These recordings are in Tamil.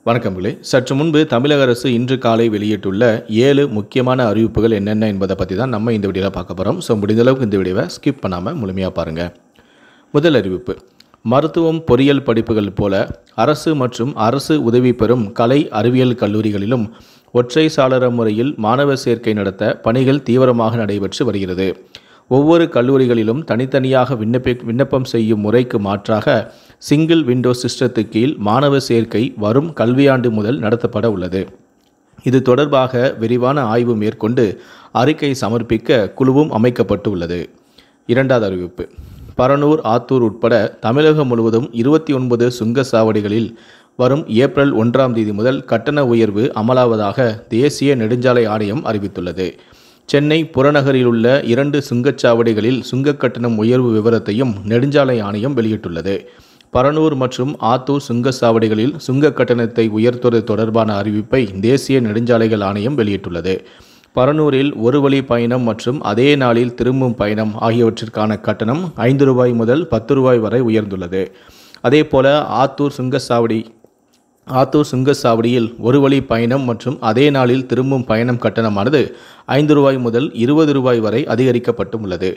வணக்கங்களே. சற்று முன்பு தமிழக அரசு இன்று காலை வெளியிட்டுள்ள 7 முக்கியமான அறிவிப்புகள் என்னென்ன என்பதை பற்றி தான் நம்ம இந்த வீடியோவில் பார்க்க போகிறோம். ஸோ முடிந்த அளவுக்கு இந்த வீடியோவை ஸ்கிப் பண்ணாமல் முழுமையாக பாருங்கள். முதல் அறிவிப்பு: மருத்துவம், பொறியியல் படிப்புகள் போல அரசு மற்றும் அரசு உதவி பெறும் கலை அறிவியல் கல்லூரிகளிலும் ஒற்றை சாளர முறையில் மாணவர் சேர்க்கை நடத்த பணிகள் தீவிரமாக நடைபெற்று வருகிறது. ஒவ்வொரு கல்லூரிகளிலும் தனித்தனியாக விண்ணப்பம் செய்யும் முறைக்கு மாற்றாக சிங்கிள் விண்டோ சிஸ்டத்துக்கு கீழ் மாணவர் சேர்க்கை வரும் கல்வியாண்டு முதல் நடத்தப்பட உள்ளது. இது தொடர்பாக விரிவான ஆய்வு மேற்கொண்டு அறிக்கை சமர்ப்பிக்க குழுவும் அமைக்கப்பட்டு உள்ளது. இரண்டாவது அறிவிப்பு: பரனூர், ஆத்தூர் உட்பட தமிழகம் முழுவதும் 29 சுங்கச்சாவடிகளில் வரும் ஏப்ரல் 1ஆம் தேதி முதல் கட்டண உயர்வு அமலாவதாக தேசிய நெடுஞ்சாலை ஆணையம் அறிவித்துள்ளது. சென்னை புறநகரில் உள்ள 2 சுங்கச்சாவடிகளில் சுங்க கட்டணம் உயர்வு விவரத்தையும் நெடுஞ்சாலை ஆணையம் வெளியிட்டுள்ளது. பரனூர் மற்றும் ஆத்தூர் சுங்கச்சாவடிகளில் சுங்க கட்டணத்தை உயர்த்துவது தொடர்பான அறிவிப்பை தேசிய நெடுஞ்சாலைகள் ஆணையம் வெளியிட்டுள்ளது. பரனூரில் ஒரு வழி பயணம் மற்றும் அதே நாளில் திரும்பும் பயணம் ஆகியவற்றிற்கான கட்டணம் ரூ. 5 முதல் ரூ. 10 வரை உயர்ந்துள்ளது. அதேபோல ஆத்தூர் சுங்கச்சாவடியில் ஒரு வழி பயணம் மற்றும் அதே நாளில் திரும்பும் பயணம் கட்டணமானது ரூ. 5 முதல் ரூ. 20 வரை அதிகரிக்கப்பட்டும் உள்ளது.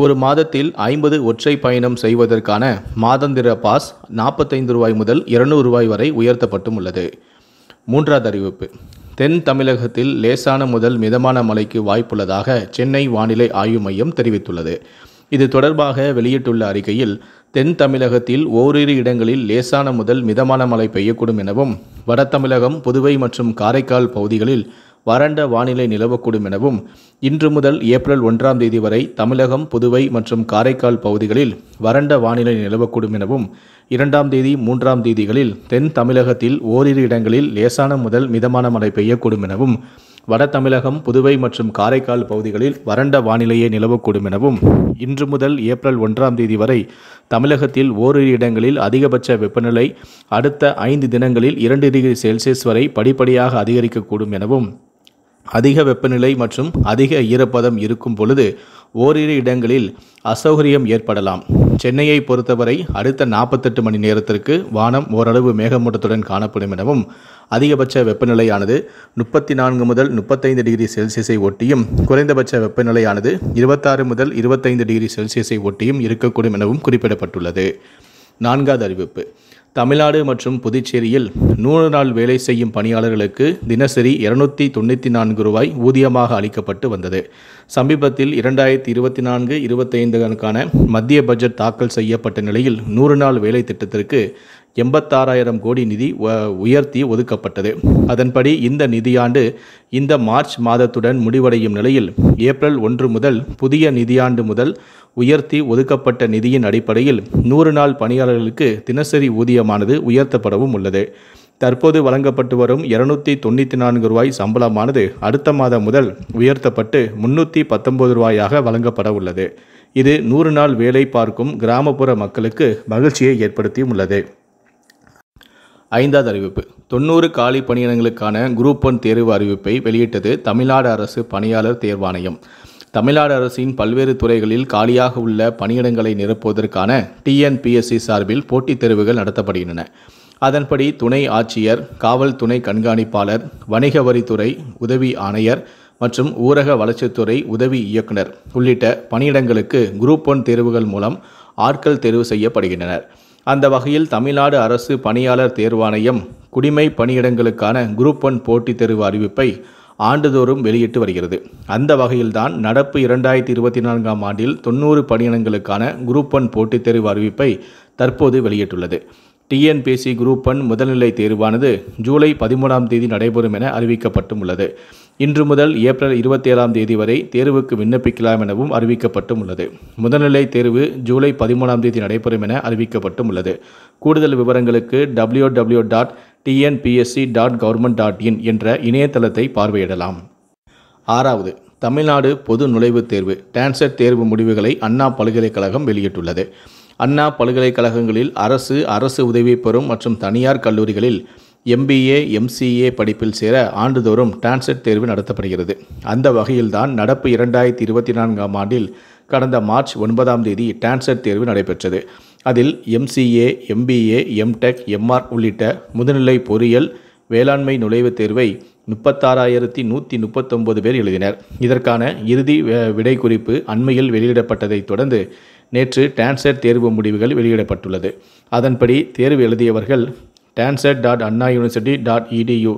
ஒரு மாதத்தில் 50 ஒற்றை பயணம் செய்வதற்கான மாதாந்திர பாஸ் ரூ. 45 முதல் ரூ. 200 வரை உயர்த்தப்பட்டும் உள்ளது. மூன்றாவது அறிவிப்பு: தென் தமிழகத்தில் லேசான முதல் மிதமான மழைக்கு வாய்ப்புள்ளதாக சென்னை வானிலை ஆய்வு மையம் தெரிவித்துள்ளது. இது தொடர்பாக வெளியிட்டுள்ள அறிக்கையில், தென் தமிழகத்தில் ஓரிரு இடங்களில் லேசான முதல் மிதமான மழை பெய்யக்கூடும் எனவும், வட தமிழகம், புதுவை மற்றும் காரைக்கால் பகுதிகளில் வறண்ட வானிலை நிலவக்கூடும் எனவும், இன்று முதல் ஏப்ரல் 1ஆம் தேதி வரை தமிழகம், புதுவை மற்றும் காரைக்கால் பகுதிகளில் வறண்ட வானிலை நிலவக்கூடும் எனவும், 2ஆம் தேதி, 3ஆம் தேதிகளில் தென் தமிழகத்தில் ஓரிரு இடங்களில் லேசான முதல் மிதமான மழை பெய்யக்கூடும் எனவும், வட தமிழகம், புதுவை மற்றும் காரைக்கால் பகுதிகளில் வறண்ட வானிலையே நிலவக்கூடும் எனவும், இன்று முதல் ஏப்ரல் 1ஆம் தேதி வரை தமிழகத்தில் ஓரிரு இடங்களில் அதிகபட்ச வெப்பநிலை அடுத்த 5 தினங்களில் 2 டிகிரி செல்சியஸ் வரை படிப்படியாக அதிகரிக்கக்கூடும் எனவும், அதிக வெப்பநிலை மற்றும் அதிக ஈரப்பதம் இருக்கும் பொழுது ஓரிரு இடங்களில் அசௌகரியம் ஏற்படலாம். சென்னையை பொறுத்தவரை அடுத்த 48 மணி நேரத்திற்கு வானம் ஓரளவு மேகமூட்டத்துடன் காணப்படும் எனவும், அதிகபட்ச வெப்பநிலையானது 34 முதல் 35 டிகிரி செல்சியஸை ஒட்டியும், குறைந்தபட்ச வெப்பநிலையானது 26 முதல் 25 டிகிரி செல்சியஸை ஒட்டியும் இருக்கக்கூடும் எனவும் குறிப்பிடப்பட்டுள்ளது. நான்காவது அறிவிப்பு: தமிழ்நாடு மற்றும் புதுச்சேரியில் 100 நாள் வேலை செய்யும் பணியாளர்களுக்கு தினசரி ரூ. 294 ஊதியமாக அளிக்கப்பட்டு வந்தது. சமீபத்தில் 2024-25க்கான மத்திய பட்ஜெட் தாக்கல் செய்யப்பட்ட நிலையில் 100 நாள் வேலை திட்டத்திற்கு 86,000 கோடி நிதி உயர்த்தி ஒதுக்கப்பட்டது. அதன்படி இந்த நிதியாண்டு இந்த மார்ச் மாதத்துடன் முடிவடையும் நிலையில் ஏப்ரல் 1 முதல் புதிய நிதியாண்டு முதல் உயர்த்தி ஒதுக்கப்பட்ட நிதியின் அடிப்படையில் 100 நாள் பணியாளர்களுக்கு தினசரி ஊதியமானது உயர்த்தப்படவும் உள்ளது. தற்போது வழங்கப்பட்டு வரும் ரூ. 294 சம்பளமானது அடுத்த மாதம் முதல் உயர்த்தப்பட்டு ரூ. 319 வழங்கப்பட உள்ளது. இது 100 நாள் வேலை பார்க்கும் கிராமப்புற மக்களுக்கு மகிழ்ச்சியை ஏற்படுத்தியும் உள்ளது. ஐந்தாவது அறிவிப்பு: 90 காலி பணியிடங்களுக்கான குரூப் 1 தேர்வு அறிவிப்பை வெளியிட்டது தமிழ்நாடு அரசு பணியாளர் தேர்வாணையம். தமிழ்நாடு அரசின் பல்வேறு துறைகளில் காலியாக உள்ள பணியிடங்களை நிரப்புவதற்கான TNPSC சார்பில் போட்டித் தேர்வுகள் நடத்தப்படுகின்றன. அதன்படி துணை ஆட்சியர், காவல் துணை கண்காணிப்பாளர், வணிக வரித்துறை உதவி ஆணையர் மற்றும் ஊரக வளர்ச்சித்துறை உதவி இயக்குனர் உள்ளிட்ட பணியிடங்களுக்கு குரூப் 1 தேர்வுகள் மூலம் ஆட்கள் தேர்வு செய்யப்படுகின்றனர். அந்த வகையில் தமிழ்நாடு அரசு பணியாளர் தேர்வாணையம் குடிமை பணியிடங்களுக்கான குரூப் 1 போட்டித் தேர்வு அறிவிப்பை ஆண்டுதோறும் வெளியிட்டு வருகிறது. அந்த வகையில்தான் நடப்பு 2024ஆம் ஆண்டில் 90 பணியிடங்களுக்கான குரூப் 1 போட்டித் தேர்வு அறிவிப்பை தற்போது வெளியிட்டுள்ளது. TNPSC குரூப் 1 முதல்நிலை தேர்வானது ஜூலை 13ஆம் தேதி நடைபெறும் என அறிவிக்கப்பட்டும் உள்ளது. இன்று முதல் ஏப்ரல் 27ஆம் தேதி வரை தேர்வுக்கு விண்ணப்பிக்கலாம் எனவும் அறிவிக்கப்பட்டும் உள்ளது. முதல்நிலை தேர்வு ஜூலை 13ஆம் தேதி நடைபெறும் என அறிவிக்கப்பட்டும் உள்ளது. கூடுதல் விவரங்களுக்கு www.tnpsc.government.in என்ற இணையதளத்தை பார்வையிடலாம். ஆறாவது, தமிழ்நாடு பொது நுழைவுத் தேர்வு டான்செட் தேர்வு முடிவுகளை அண்ணா பல்கலைக்கழகம் வெளியிட்டுள்ளது. அண்ணா பல்கலைக்கழகங்களில் அரசு உதவி பெறும் மற்றும் தனியார் கல்லூரிகளில் MBA, MCA படிப்பில் சேர ஆண்டுதோறும் டான்செட் தேர்வு நடத்தப்படுகிறது. அந்த வகையில்தான் நடப்பு 2024ஆம் ஆண்டில் கடந்த மார்ச் 9ஆம் தேதி டான்செட் தேர்வு நடைபெற்றது. அதில் MCA, MBA, MTech, MR உள்ளிட்ட முதுநிலை பொறியியல், வேளாண்மை நுழைவுத் தேர்வை 36,139 பேர் எழுதினர். இதற்கான இறுதி விடை குறிப்பு அண்மையில் வெளியிடப்பட்டதைத் தொடர்ந்து நேற்று டான்செட் தேர்வு முடிவுகள் வெளியிடப்பட்டுள்ளது. அதன்படி தேர்வு எழுதியவர்கள் tanset.annauniversity.edu.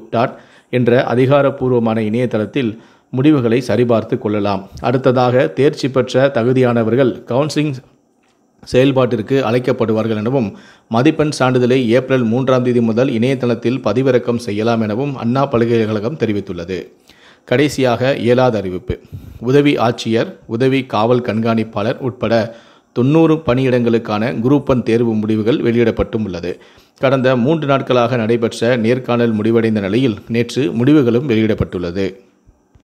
என்ற அதிகாரப்பூர்வமான இணையதளத்தில் முடிவுகளை சரிபார்த்து கொள்ளலாம். அடுத்ததாக தேர்ச்சி பெற்ற தகுதியானவர்கள் கவுன்சிலிங் செயல்பாட்டிற்கு அழைக்கப்படுவார்கள் எனவும் மதிப்பெண் சான்றிதழை ஏப்ரல் 3ஆம் தேதி முதல் இணையதளத்தில் பதிவிறக்கம் செய்யலாம் எனவும் அண்ணா பல்கலைக்கழகம் தெரிவித்துள்ளது. கடைசியாக 7வது அறிவிப்பு. உதவி ஆட்சியர், உதவி காவல் கண்காணிப்பாளர் உட்பட 90 பணியிடங்களுக்கான குரூப் 1 தேர்வு முடிவுகள் வெளியிடப்பட்டும் உள்ளது. கடந்த 3 நாட்களாக நடைபெற்ற நேர்காணல் முடிவடைந்த நிலையில் நேற்று முடிவுகளும் வெளியிடப்பட்டுள்ளது.